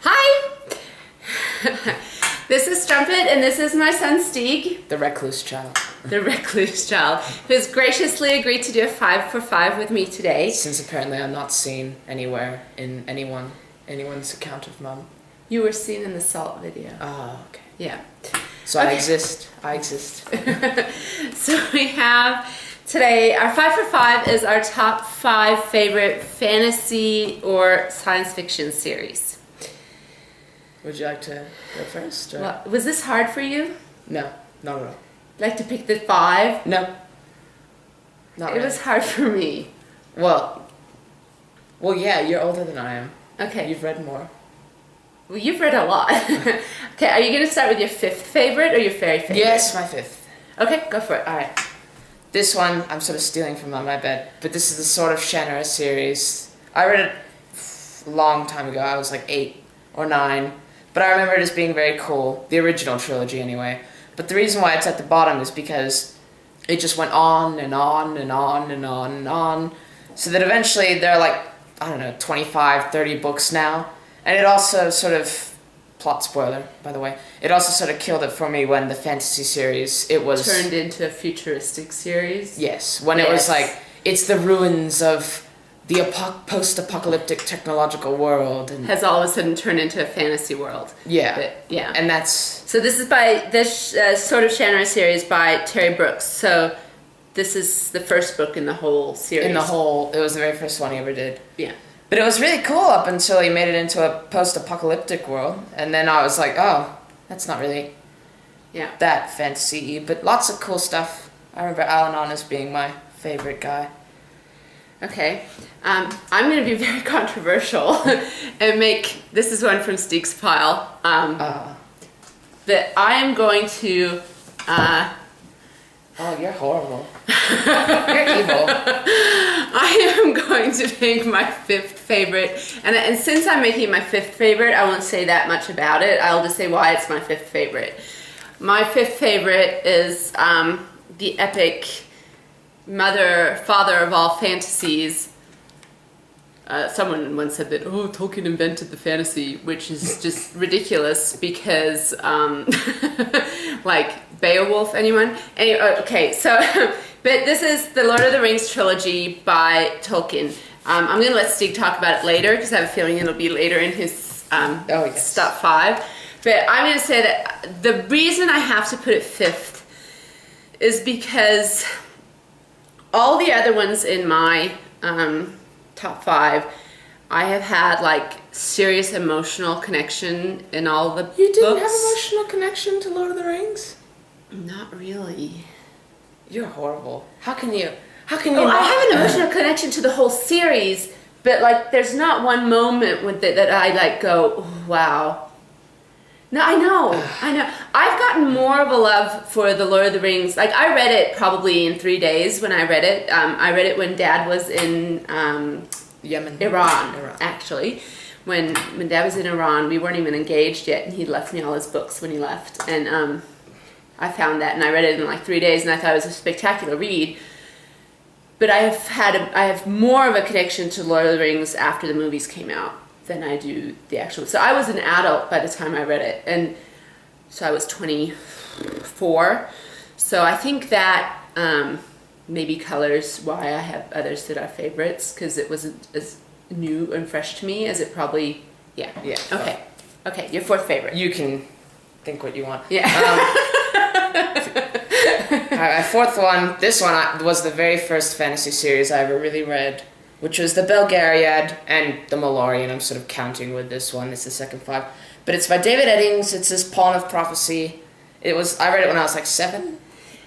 Hi! This is Strumpet, and this is my son Stig. The recluse child. The recluse child, who's graciously agreed to do a 5 for 5 with me today. Since apparently I'm not seen anywhere in anyone's account of Mum. You were seen in the Salt video. Oh, okay. Yeah. So okay. I exist. So we have today, our 5 for 5 is our top 5 favorite fantasy or science fiction series. Would you like to go first? Or? Well, was this hard for you? No, not at all. Like to pick the 5? No. Not It was hard for me. Well, yeah, you're older than I am. Okay. You've read more. Well, you've read a lot. Okay, are you going to start with your 5th favorite or your very favorite? Yes, my 5th. Okay, go for it. All right. This one I'm sort of stealing from on my bed, but this is the sort of Shannara series. I read it a long time ago. I was like 8 or 9, but I remember it as being very cool. The original trilogy, anyway. But the reason why it's at the bottom is because it just went on and on and on and on and on, so that eventually there are like, I don't know, 25, 30 books now. And it also sort of, plot spoiler, by the way, it also sort of killed it for me when the fantasy series, it was... Turned into a futuristic series? Yes, when it was like, it's the ruins of the post-apocalyptic technological world. And has all of a sudden turned into a fantasy world. Yeah. But, yeah. And that's... So this is by, this sort of Shannara series by Terry Brooks. So this is the first book in the whole series. It was the very first one he ever did. Yeah. But it was really cool up until he made it into a post-apocalyptic world. And then I was like, oh, that's not really that fantasy-y. But lots of cool stuff. I remember Avalon as being my favorite guy. Okay. I'm going to be very controversial and make... This is one from Stig's pile. But I am going to... Oh, you're horrible. You're evil. I am going to make my 5th favorite. And since I'm making my 5th favorite, I won't say that much about it. I'll just say why it's my 5th favorite. My 5th favorite is the epic father of all fantasies. Someone once said that, oh, Tolkien invented the fantasy, which is just ridiculous because, like, Beowulf, anyone? Anyway, okay, so, but this is the Lord of the Rings trilogy by Tolkien. I'm going to let Stig talk about it later because I have a feeling it'll be later in his top 5. But I'm going to say that the reason I have to put it 5th is because all the other ones in my top 5, I have had like serious emotional connection in all the books. You didn't have emotional connection to Lord of the Rings? Not really. You're horrible. How can you I have an emotional connection to the whole series, but like there's not one moment with it that I like go, oh, wow. No, I know. I've gotten more of a love for the Lord of the Rings. Like I read it probably in 3 days when I read it. I read it when Dad was in Iran, actually. When Dad was in Iran, we weren't even engaged yet, and he left me all his books when he left. And I found that, and I read it in like 3 days, and I thought it was a spectacular read. But I have more of a connection to Lord of the Rings after the movies came out than I do the actual. So I was an adult by the time I read it, and so I was 24. So I think that maybe colors why I have others that are favorites, because it wasn't as new and fresh to me as it probably. Yeah. Okay. Your 4th favorite. You can think what you want. Yeah. My 4th one. This one was the very first fantasy series I ever really read, which was the Belgariad and the Malorian. I'm sort of counting with this one. It's the second 5. But it's by David Eddings. It's his Pawn of Prophecy. I read it when I was like 7.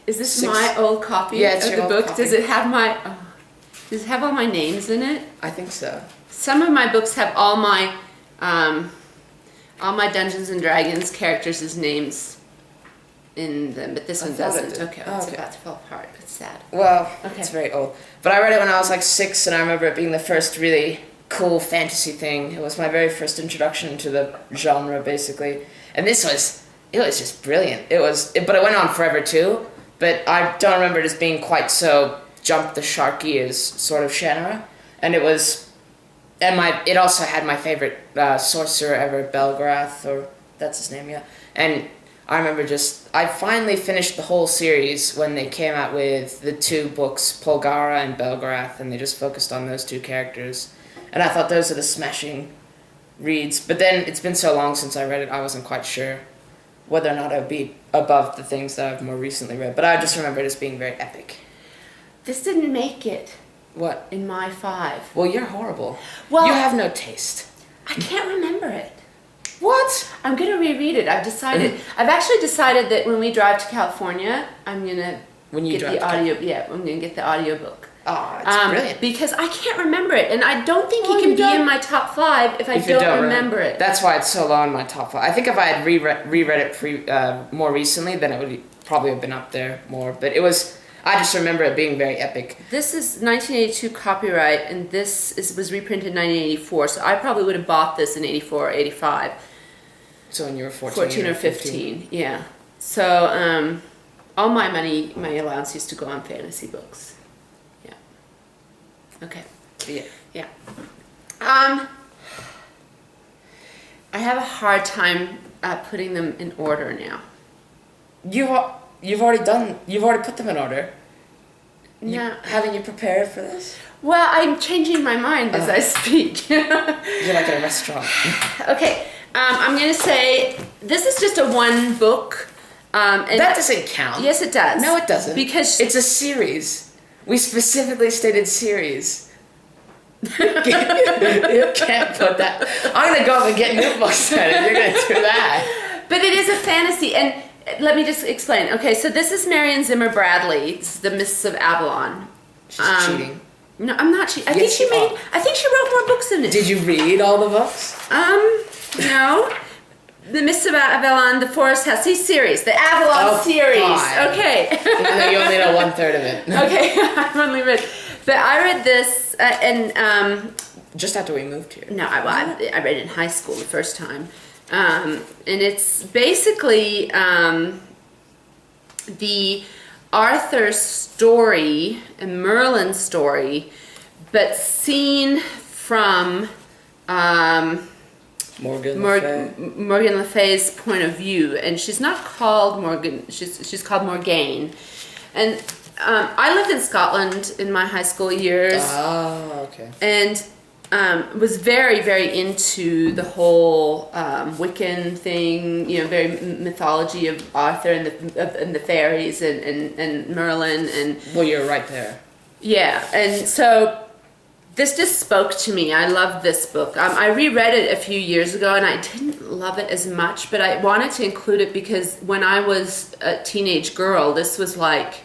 Is this 6? My old copy of the book? Copy. Does it have all my names in it? I think so. Some of my books have all my Dungeons and Dragons characters' names in them, but this one doesn't. Okay, it's about to fall apart. It's sad. Well, it's very old. But I read it when I was like 6, and I remember it being the first really cool fantasy thing. It was my very first introduction to the genre, basically. And it was just brilliant. But it went on forever too. But I don't remember it as being quite so jump the sharky as sort of Shannara. And it was it also had my favorite sorcerer ever, Belgarath, or that's his name, yeah. And I remember I finally finished the whole series when they came out with the 2 books, Polgara and Belgarath, and they just focused on those 2 characters. And I thought those are the smashing reads. But then it's been so long since I read it, I wasn't quite sure whether or not it would be above the things that I've more recently read. But I just remember it as being very epic. This didn't make it. What? In my 5. Well, you're horrible. Well, you have no taste. I can't remember it. What? I'm going to reread it. I've actually decided that when we drive to California, I'm going to get the audio. Yeah, I'm going to get the audiobook. Oh, it's brilliant. Because I can't remember it, and I don't think it can be in my top 5 if I don't remember it. That's why it's so low in my top 5. I think if I had reread it more recently, then it would probably have been up there more. But I just remember it being very epic. This is 1982 copyright, and this was reprinted in 1984, so I probably would have bought this in 84 or 85. So when you were 14 or 15, yeah. So all my money, my allowance used to go on fantasy books. Yeah. Okay. Yeah. I have a hard time putting them in order now. You've already put them in order. No. Haven't you prepared for this? Well, I'm changing my mind as I speak. You're like at a restaurant. Okay. I'm going to say this is just a 1 book. And that doesn't count. Yes, it does. No, it doesn't. Because it's a series. We specifically stated series. You can't put that. I'm going to go up and get new books then if you're going to do that. But it is a fantasy, and let me just explain. Okay, so this is Marion Zimmer Bradley. This is The Mists of Avalon. She's cheating. No, I'm not cheating. I think she wrote more books than this. Did you read all the books? No. The Mists of Avalon, The Forest House. See, series. The Avalon series. Fine. Okay. Even though you only know 1/3 of it. Okay, I've only read. But I read this, and... just after we moved here. No, I read it in high school the first time. And it's basically the Arthur story and Merlin story, but seen from Morgan Le Fay's point of view. And she's not called Morgan, she's called Morgaine. And I lived in Scotland in my high school years. Oh, okay. And was very, very into the whole Wiccan thing, very mythology of Arthur and the fairies and Merlin and. Well, you're right there. Yeah, and so this just spoke to me. I loved this book. I reread it a few years ago, and I didn't love it as much, but I wanted to include it because when I was a teenage girl, this was like.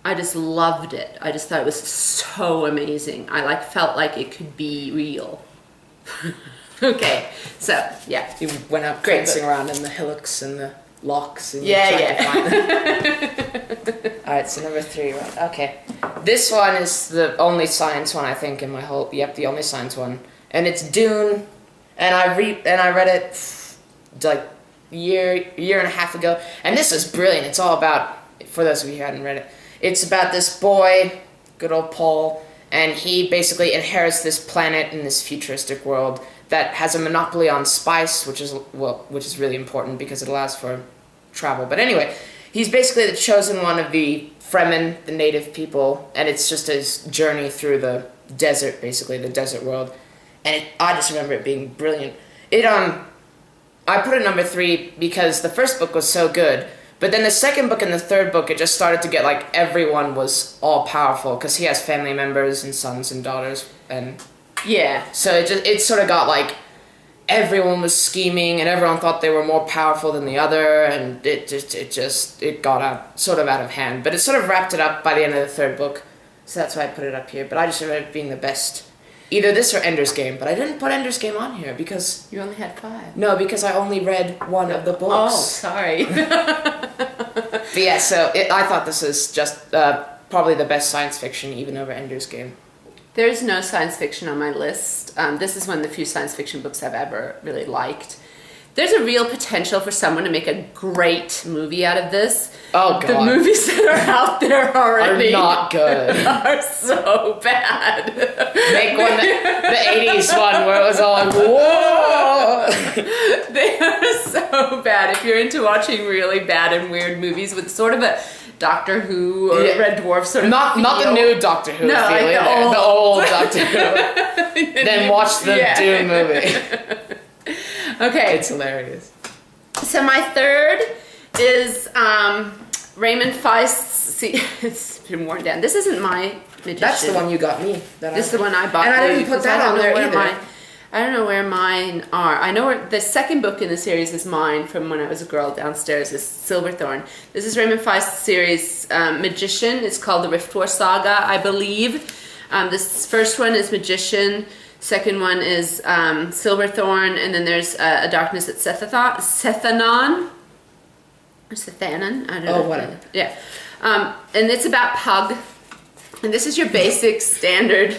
I just loved it. I just thought it was so amazing. I felt like it could be real. Okay, so yeah. You went out prancing around in the hillocks and the locks. And yeah. All right, so number 3, right? Okay. This one is the only science one I think in my whole. Yep, the only science one, and it's Dune, and I read it like year and a half ago, and this is brilliant. It's all about, for those of you who hadn't read it. It's about this boy, good old Paul, and he basically inherits this planet in this futuristic world that has a monopoly on spice, which is really important because it allows for travel. But anyway, he's basically the chosen one of the Fremen, the native people, and it's just his journey through the desert, basically the desert world. And I just remember it being brilliant. I put it number 3 because the first book was so good. But then the second book and the third book, it just started to get like everyone was all powerful because he has family members and sons and daughters, and yeah. So it sort of got like everyone was scheming and everyone thought they were more powerful than the other, and it got out of hand. But it sort of wrapped it up by the end of the third book, so that's why I put it up here. But I just remember it being the best. Either this or Ender's Game, but I didn't put Ender's Game on here because... You only had 5. No, because I only read one of the books. Oh, sorry. But yeah, so I thought this is just probably the best science fiction, even over Ender's Game. There's no science fiction on my list. This is one of the few science fiction books I've ever really liked. there's a real potential for someone to make a great movie out of this. Oh, God. The movies that are out there already Are not good. are so bad. Make one, the 80s one where it was all like, whoa! They are so bad. If you're into watching really bad and weird movies with sort of a Doctor Who or Red Dwarf sort of Not the new Doctor Who No, feel like either. The old Doctor Who. Then watch the Dune movie. Okay. It's hilarious. So my third is Raymond Feist's. See, it's been worn down. This isn't my magician. That's the one you got me. This is the one I bought. And I didn't put that on there either. I don't know where mine are. I know where the second book in the series is mine from when I was a girl downstairs, is Silverthorn. This is Raymond Feist's series, Magician. It's called the Riftwar Saga, I believe. This first one is Magician. Second one is Silverthorn. And then there's A Darkness at Sethanon. Or Sethanon? I don't know. Oh, whatever. Yeah. And it's about Pug. And this is your basic standard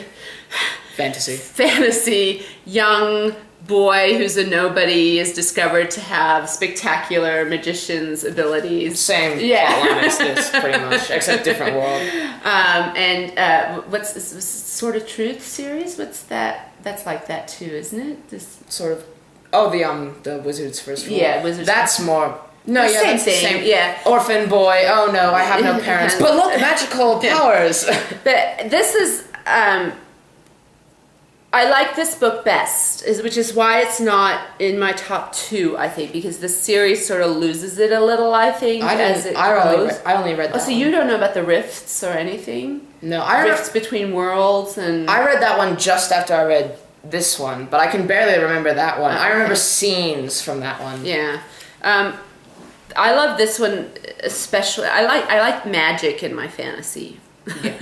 fantasy young boy who's a nobody is discovered to have spectacular magician's abilities. Same plotline as this, pretty much, except different world. What's this Sort of Truth series? What's that? That's like that too, isn't it? This sort of. Oh, the Wizard's First Rule. Yeah, Wizard's. That's more. No, yeah, same that's the thing. same. Yeah. Orphan boy. Oh no, I have no parents. But look, magical powers. But this is. I like this book best, which is why it's not in my top 2, I think, because the series sort of loses it a little, I think, as it goes. I only read that. Oh, so you don't know about the rifts or anything? No, Rifts between worlds and... I read that one just after I read this one, but I can barely remember that one. I remember scenes from that one. Yeah. I love this one especially. I like magic in my fantasy. Yeah.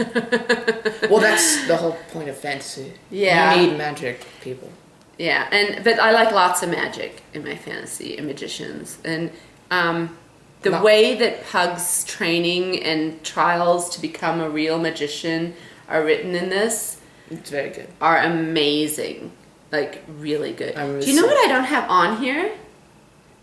Well, that's the whole point of fantasy. Yeah. You need magic people. Yeah, but I like lots of magic in my fantasy and magicians. And the way that Pug's training and trials to become a real magician are written in this, it's very good. Are amazing. Like, really good. Really Do you know what I don't have on here?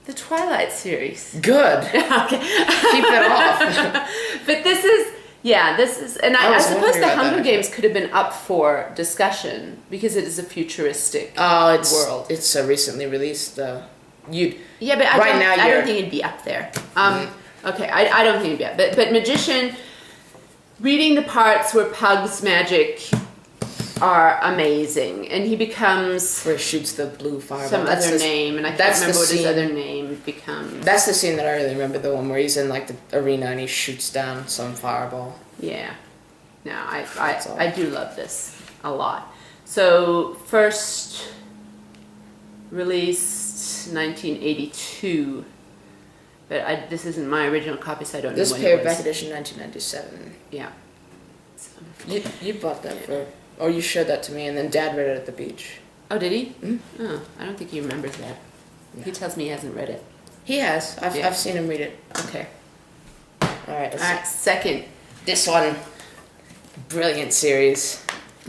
The Twilight series. Good. Okay. Keep it off. But this is... Yeah, and I suppose the Hunger Games actually could have been up for discussion because it is a futuristic world. It's so recently released. Yeah, but I don't think it'd be up there. Okay, I don't think it'd be up. But Magician, reading the parts where Pug's magic are amazing, and he becomes where he shoots the blue fireball. Some other name, and I can't remember what his other name becomes. That's the scene that I really remember, the one where he's in like the arena and he shoots down some fireball. Yeah, no, I do love this a lot. So first released 1982, but this isn't my original copy, so I don't know when it was. This paperback edition 1997. Yeah. So. You bought that for. Or you showed that to me, and then Dad read it at the beach. Oh, did he? Mm-hmm. Oh, I don't think he remembers that. No. He tells me he hasn't read it. He has. I've seen him read it. Okay. All right. Second. This one, brilliant series.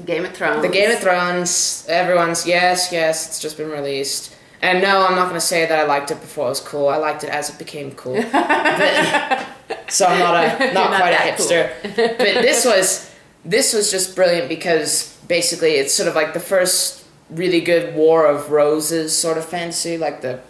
Game of Thrones. The Game of Thrones. Everyone's yes. It's just been released. And no, I'm not going to say that I liked it before it was cool. I liked it as it became cool. So I'm not quite a hipster. Cool. But this was just brilliant because basically it's sort of like the first really good War of Roses sort of fantasy. Like it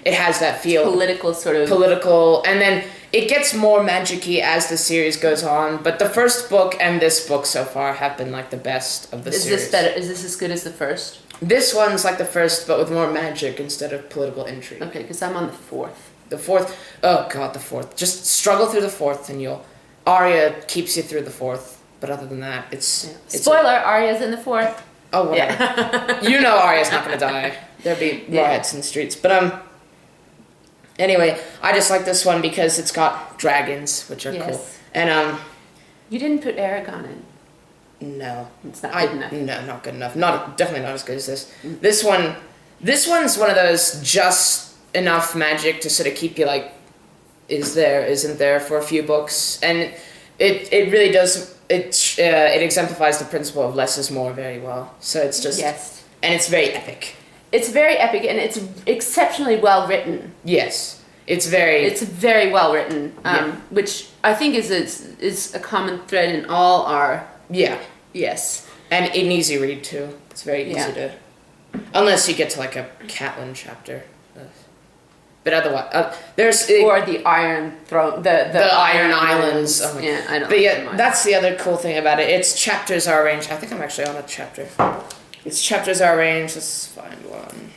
has that feel. Political, and then it gets more magic-y as the series goes on. But the first book and this book so far have been like the best of the series. Is this better? Is this as good as the first? This one's like the first, but with more magic instead of political intrigue. Okay, because I'm on the fourth. The fourth, oh god, the fourth. Just struggle through the fourth, and Arya keeps you through the fourth. But other than that, it's spoiler. Arya's in the fourth. Oh, whatever. Yeah. Arya's not gonna die. There'll be riots in the streets. But anyway, I just like this one because it's got dragons, which are cool. And you didn't put Aragon in. No, it's not good enough. No, not good enough. Definitely not as good as this. This one's one of those just enough magic to sort of keep you like, is there, isn't there, for a few books, and it really does. It exemplifies the principle of less is more very well. So it's just and it's very epic. it's very epic and it's exceptionally well written. Yes, it's very well written, which I think is a common thread in all our. Yeah. Yes. And an easy read too. It's very easy to, unless you get to like a Catelyn chapter. But otherwise, there's or the Iron Throne, the Iron Islands. Oh yeah, I don't. But yeah, that's the other cool thing about it. Its chapters are arranged. I think I'm actually on a chapter. Its chapters are arranged. Let's find one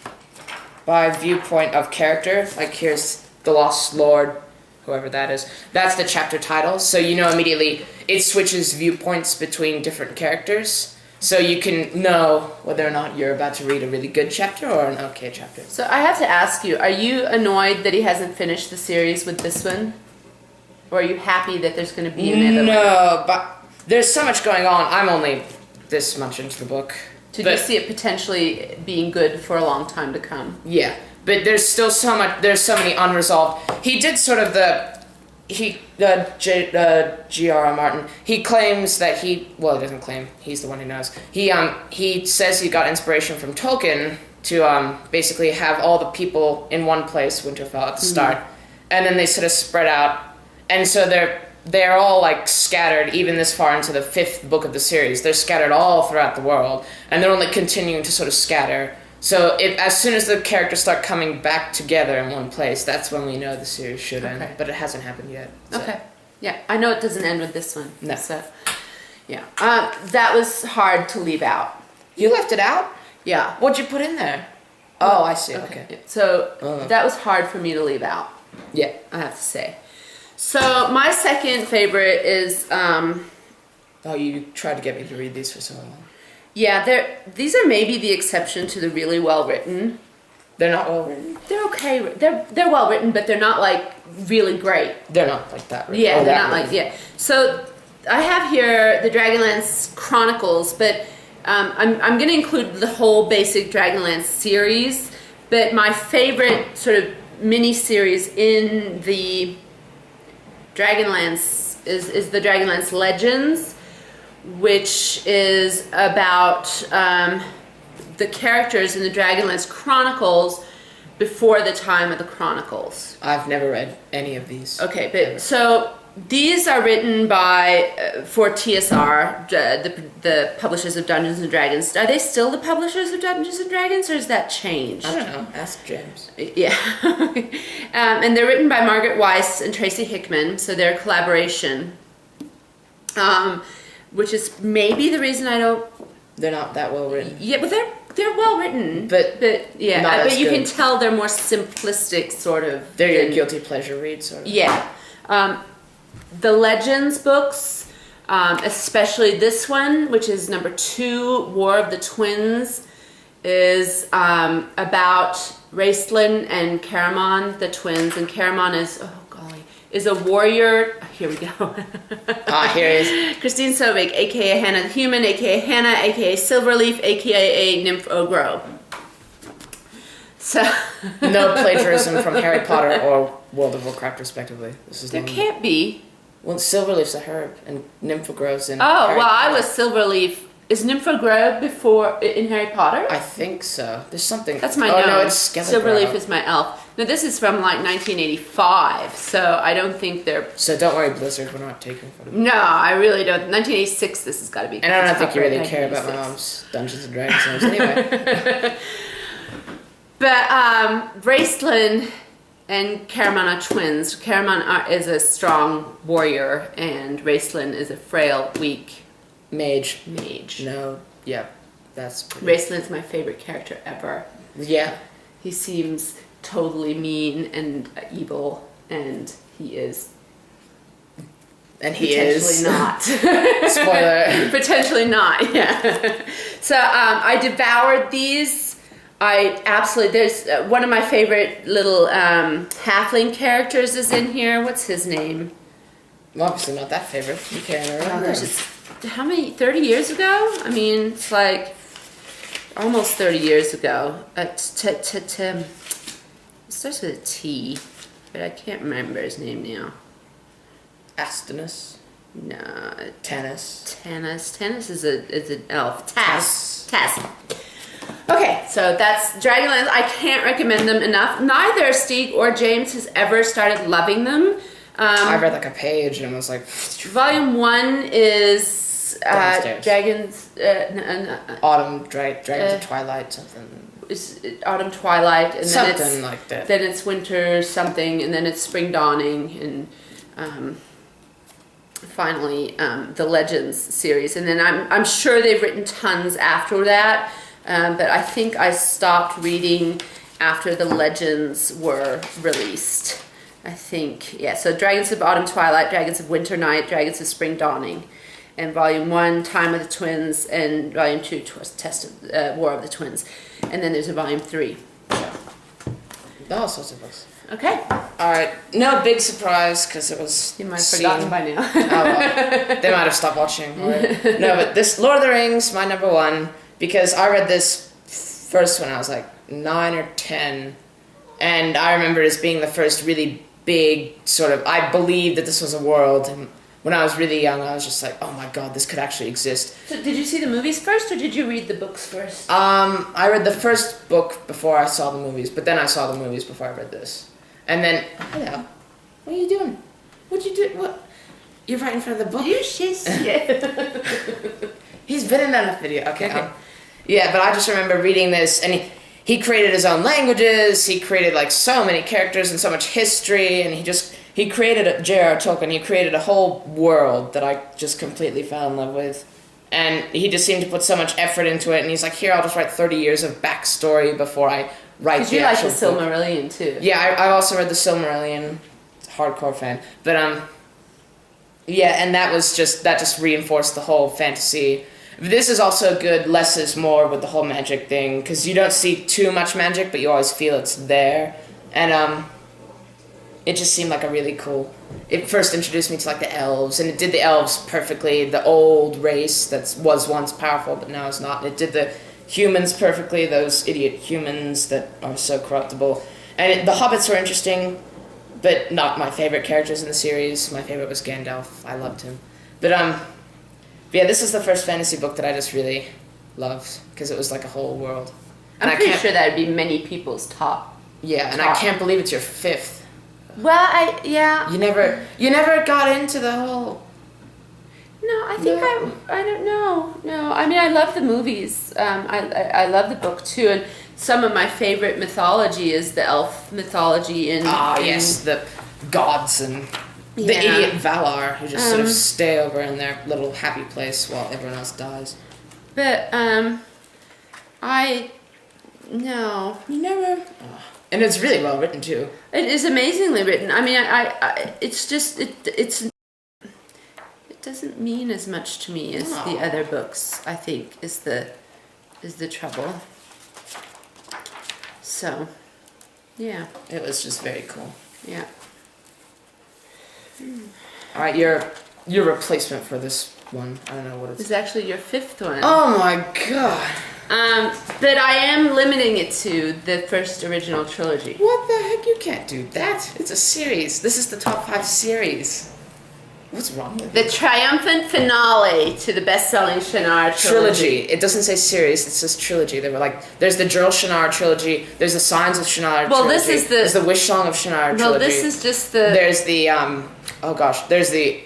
by viewpoint of character. Like here's the Lost Lord, whoever that is. That's the chapter title. So you know immediately it switches viewpoints between different characters. So you can know whether or not you're about to read a really good chapter or an okay chapter. So I have to ask you, are you annoyed that he hasn't finished the series with this one? Or are you happy that there's going to be another one? No, but there's so much going on. I'm only this much into the book. Did you see it potentially being good for a long time to come? Yeah, but there's still so much, there's so many unresolved. He did sort of J.R.R. Martin, he claims that he doesn't claim, he's the one who knows. He says he got inspiration from Tolkien to basically have all the people in one place, Winterfell, at the start. And then they sort of spread out. And so they're all like scattered even this far into the 5th book of the series. They're scattered all throughout the world. And they're only continuing to sort of scatter. So as soon as the characters start coming back together in one place, that's when we know the series should end. But it hasn't happened yet. So. Okay. Yeah, I know it doesn't end with this one. No. So, yeah. That was hard to leave out. You left it out? Yeah. What'd you put in there? Oh, I see. Okay. Yeah. So that was hard for me to leave out. Yeah. I have to say. So my second favorite is... Oh, you tried to get me to read these for so long. Yeah, these are maybe the exception to the really well written. They're not well written. They're okay. They're well written, but they're not like really great. They're not like that. Written. Yeah, they're not like So I have here the DragonLance Chronicles, but I'm going to include the whole basic DragonLance series. But my favorite sort of mini series in the DragonLance is the DragonLance Legends, which is about the characters in the DragonLance Chronicles before the time of the Chronicles. I've never read any of these. Okay, but so these are written by for TSR, the publishers of Dungeons and Dragons. Are they still the publishers of Dungeons and Dragons, or has that changed? I don't know. Ask James. Yeah, and they're written by Margart Weis and Tracy Hickman, so they're a collaboration. Which is maybe the reason I don't. They're not that well written. Yeah, but they're well written. But yeah, not but as you good. can tell they're more simplistic, sort of. They're your guilty pleasure read, sort of. Yeah, the Legends books, especially this one, which is number 2, War of the Twins, is about Raistlin and Caramon, the twins, and Caramon is a warrior. Here we go. Here it is. Christine Sobek, aka Hannah the Human, aka Hannah, aka Silverleaf, aka Nymph Ogro. So no plagiarism from Harry Potter or World of Warcraft, respectively. This is there can't be. Well, Silverleaf's a herb, and Nymph Ogro's in. Oh Harry well, Potter. I was Silverleaf. Is Nymph Ogro before in Harry Potter? I think so. There's something. That's my Oh gnome. no, it's Skeleton. Silverleaf is my elf. No, this is from like 1985, so I don't think they're. So don't worry, Blizzard. We're not taking from them. No, I really don't. 1986. This has got to be. And I don't think you really care about 1986. my mom's Dungeons and Dragons names anyway. But Raistlin and Caramon are twins. Caramon is a strong warrior, and Raistlin is a frail, weak Mage. No, yeah, that's. Pretty... Raistlin's my favorite character ever. Yeah. He seems totally mean and evil, and he is. And he potentially is not. Spoiler. Potentially not. Yeah. So I devoured these. I absolutely. There's one of my favorite little halfling characters is in here. What's his name? Well, obviously not that favorite. You can't remember. How many? 30 years ago? I mean, it's like almost 30 years ago. It starts with a T, but I can't remember his name now. Astinus. No. Tanis. Tanis is an elf. Tass. Okay, so that's Dragonlance. I can't recommend them enough. Neither Stig or James has ever started loving them. I read like a page and was like, Volume 1 is Downstairs. Dragons. Dragons of Twilight, something. It's Autumn Twilight, and Something then it's like that. Then it's Winter something, and then it's Spring Dawning, and finally the Legends series. And then I'm sure they've written tons after that, but I think I stopped reading after the Legends were released. I think, yeah. So Dragons of Autumn Twilight, Dragons of Winter Night, Dragons of Spring Dawning, and Volume 1, Time of the Twins, and Volume 2, War of the Twins. And then there's a Volume 3. So. All sorts of books. Okay. All right. No big surprise because it was. You might have forgotten by now. Oh, well. They might have stopped watching. No, but this Lord of the Rings, my number one, because I read this first when I was like 9 or 10, and I remember it as being the first really big sort of. I believed that this was a world, and when I was really young, I was just like, oh my god, this could actually exist. So did you see the movies first, or did you read the books first? I read the first book before I saw the movies, but then I saw the movies before I read this. And then, hello, what are you doing? What'd you do? What? You're right in front of the book? You shiz. Yeah. He's been in that video. Okay. Yeah, but I just remember reading this, and he created his own languages, he created like so many characters and so much history, and he created J.R.R. Tolkien, he created a whole world that I just completely fell in love with. And he just seemed to put so much effort into it, and he's like, here, I'll just write 30 years of backstory before I write the actual book. You like the Silmarillion, too. Yeah, I also read the Silmarillion, hardcore fan. But, yeah, and that just reinforced the whole fantasy. This is also good, less is more with the whole magic thing, because you don't see too much magic, but you always feel it's there. And, it just seemed like a really cool. It first introduced me to like the elves, and it did the elves perfectly. The old race that was once powerful but now is not. And it did the humans perfectly. Those idiot humans that are so corruptible. And the hobbits were interesting, but not my favorite characters in the series. My favorite was Gandalf. I loved him. But yeah, this is the first fantasy book that I just really loved because it was like a whole world. And I'm pretty sure that would be many people's top. Yeah, and I can't believe it's your fifth. Well, yeah. You never got into the whole. No, I think I don't know. No, I mean I love the movies. I love the book too, and some of my favorite mythology is the elf mythology in. Yes, the gods and the idiot Valar who just sort of stay over in their little happy place while everyone else dies. But no, you never. And it's really well written too. It is amazingly written. I mean, I it's just it doesn't mean as much to me as the other books. I think is the trouble. So, yeah, it was just very cool. Yeah. All right, your replacement for this one. I don't know what it's actually your fifth one. Oh my god. But I am limiting it to the first original trilogy. What the heck? You can't do that. It's a series. This is the top 5 series. What's wrong with the triumphant finale to the best-selling Shannara trilogy. It doesn't say series. It says trilogy. They were like, there's the Gerald Shannara trilogy. There's the Signs of Shannara trilogy. Well, this is there's the Wish Song of Shannara trilogy. Well, this is just the. There's the There's the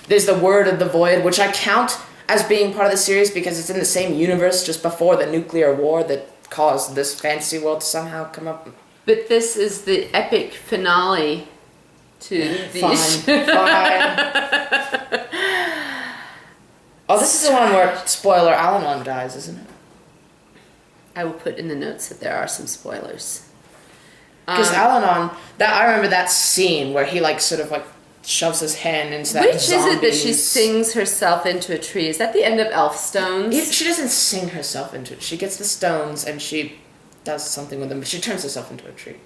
There's the Word of the Void, which I count as being part of the series because it's in the same universe just before the nuclear war that caused this fantasy world to somehow come up. But this is the epic finale to these. Fine. Oh, this is the one where, spoiler, Avalon dies, isn't it? I will put in the notes that there are some spoilers. Because Avalon, I remember that scene where he sort of shoves his hand into that. Which is it that she sings herself into a tree? Is that the end of Elfstones? She doesn't sing herself into it. She gets the stones and she does something with them, but she turns herself into a tree.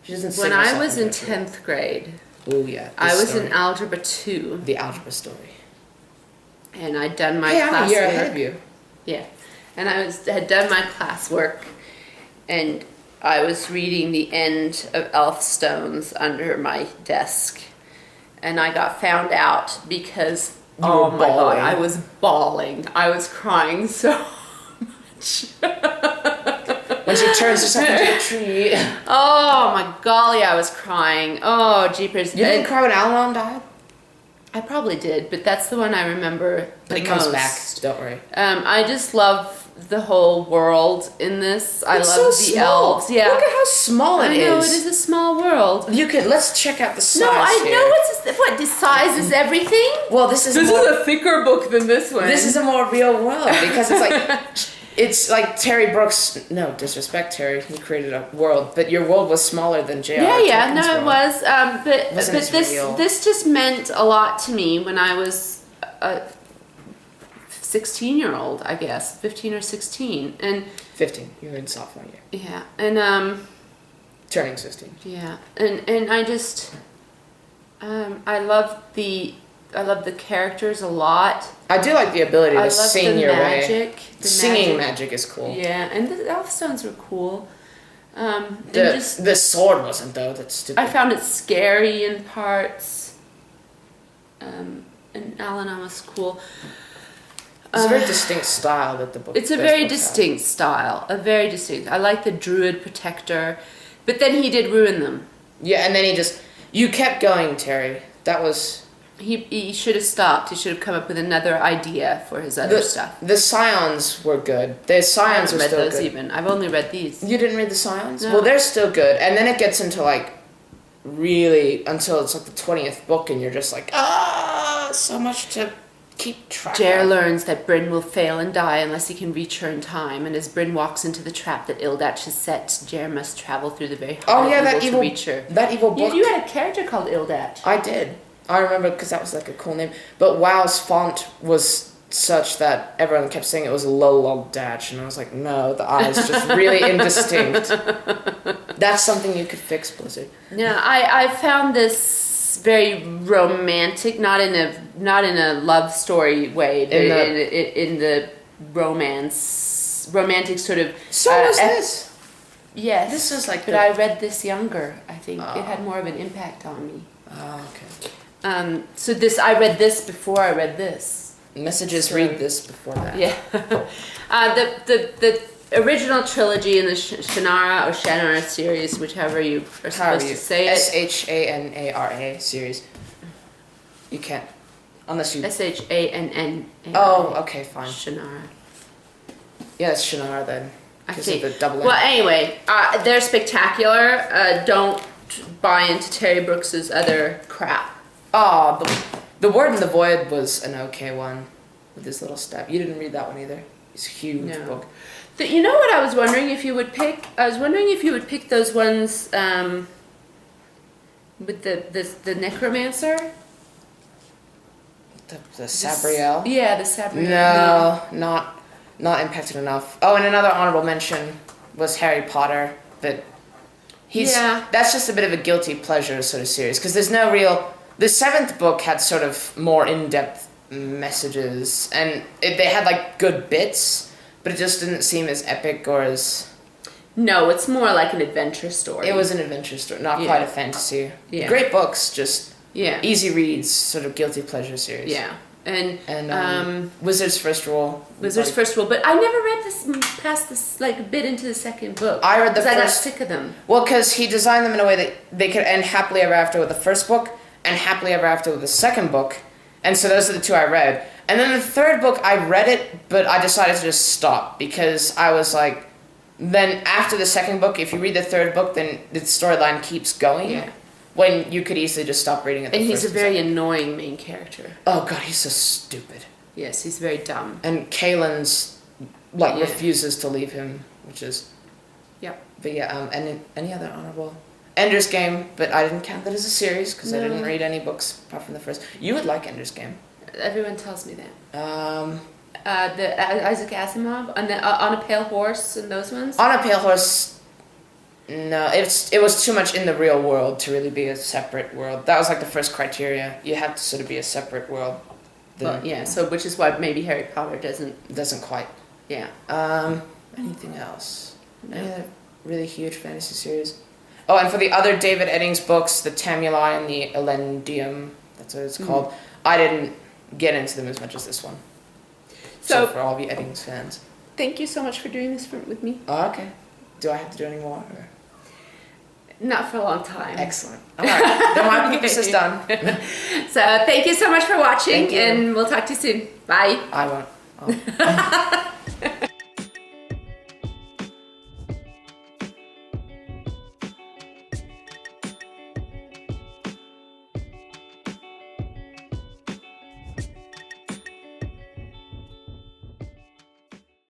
She doesn't sing herself When I was in 10th grade, I was in Algebra 2. The algebra story. And I'd done my classwork. I'm a year ahead of you. Yeah. And I had done my classwork, and I was reading the end of Elfstones under my desk, and I got found out because Oh were my god, bawling. I was bawling. I was crying so much. When she turns herself into a tree. Oh my golly, I was crying. Oh, jeepers. You didn't cry when Avalon died? I probably did, but that's the one I remember the But he comes most. back, don't worry. I just love the whole world in this. I It's love so the small. elves. Yeah. Look at how small it is. I know, it is a small world. Let's check out the size No, I here. know what, the size is everything? Well, this is This more, is a thicker book than this one. this is a more real world because it's like Terry Brooks. No disrespect, Terry. He created a world, but your world was smaller than J.R.R. Yeah, no, Tolkien's it world. was. But Wasn't as real. this just meant a lot to me when I was a 16-year-old, I guess, 15 or 16, and 15. You were in sophomore year. yeah, and Turning 16. yeah, and I just I love the characters a lot. I do like the ability I to love sing the your magic. way. The Singing magic is cool. Yeah, and the Elfstones were cool. And The sword wasn't though. That's stupid. I found it scary in parts. And Alan was cool. It's a very distinct style that the book. It's a those very books have. distinct style. A very distinct. I like the Druid Protector, but then he did ruin them. Yeah, and then you kept going, Terry. That was. He should have stopped. He should have come up with another idea for his other stuff. The Scions were good. The I Scions haven't are read still those good. even. I've only read these. You didn't read the Scions? No. Well, they're still good. And then it gets into like really until it's like the 20th book, and you're just like, so much to keep track J.R.R. of. learns that Bryn will fail and die unless he can reach her in time, and as Bryn walks into the trap that Ildach has set, J.R.R. must travel through the very heart Oh yeah, of that evil evil to reach her. That evil book. You had a character called Ildach. I did. I remember because that was like a cool name. But WoW's font was such that everyone kept saying it was Lolog Datch, and I was like, no, the I is just really indistinct. That's something you could fix, Blizzard. Yeah, I found this very romantic, not in a love story way, but in the romantic sort of. So was this. Yes, This is like but the- I read this younger. I think Oh. it had more of an impact on me. Oh, okay. So I read this before I read this. Messages So- read this before that. Yeah. The original trilogy in the Shannara or Shannara series, whichever you are supposed to say it. Shanara series. You can't. Unless you. Shanna. Oh, okay, fine. Shannara. Yeah, it's Shannara then. I Because think. of the double Well, N. anyway, they're spectacular. Don't buy into Terry Brooks's other crap. Oh, the Word in the Void was an okay one. With this little step. You didn't read that one either. It's a huge No. book. You know what I was wondering if you would pick? I was wondering if you would pick those ones with the necromancer. The Sabriel. Yeah, the Sabriel. No, not impacted enough. Oh, and another honorable mention was Harry Potter, but that's just a bit of a guilty pleasure sort of series because there's no real. The 7th book had sort of more in-depth messages, and they had like good bits, but it just didn't seem as epic or as. No, it's more like an adventure story. It was an adventure story, not quite a fantasy. Yeah. Great books, just easy reads, sort of guilty pleasure series. Yeah, and Wizard's First Rule. Wizard's First Rule, but I never read this past this like a bit into the second book. I read the 'cause I got first. sick of them. Well, because he designed them in a way that they could end happily ever after with the first book and happily ever after with the second book. And so those are the two I read. And then the third book, I read it, but I decided to just stop because I was like, then after the second book, if you read the third book, then the storyline keeps going. Yeah. When you could easily just stop reading it. And he's a very annoying main character. Oh god, he's so stupid. Yes, he's very dumb. And Kaelin's refuses to leave him, which is. Yeah. But yeah, and any other honorable. Ender's Game, but I didn't count that as a series because I didn't read any books apart from the first. You would like Ender's Game. Everyone tells me that. The Isaac Asimov on a Pale Horse and those ones. On a Pale Horse. No, it was too much in the real world to really be a separate world. That was like the first criteria. You have to sort of be a separate world. Well, yeah. So which is why maybe Harry Potter doesn't quite. Yeah. Anything else? No. Any other really huge fantasy series? Oh, and for the other David Eddings books, the Tamuli and the Elendium, that's what it's called. I didn't get into them as much as this one. So For all of you Eddings fans. thank you so much for doing this with me. Oh, okay. Do I have to do any more? Or? Not for a long time. Excellent. All right. Then my purpose is done. So thank you so much for watching, Thank you. and we'll talk to you soon. Bye. I won't. Oh.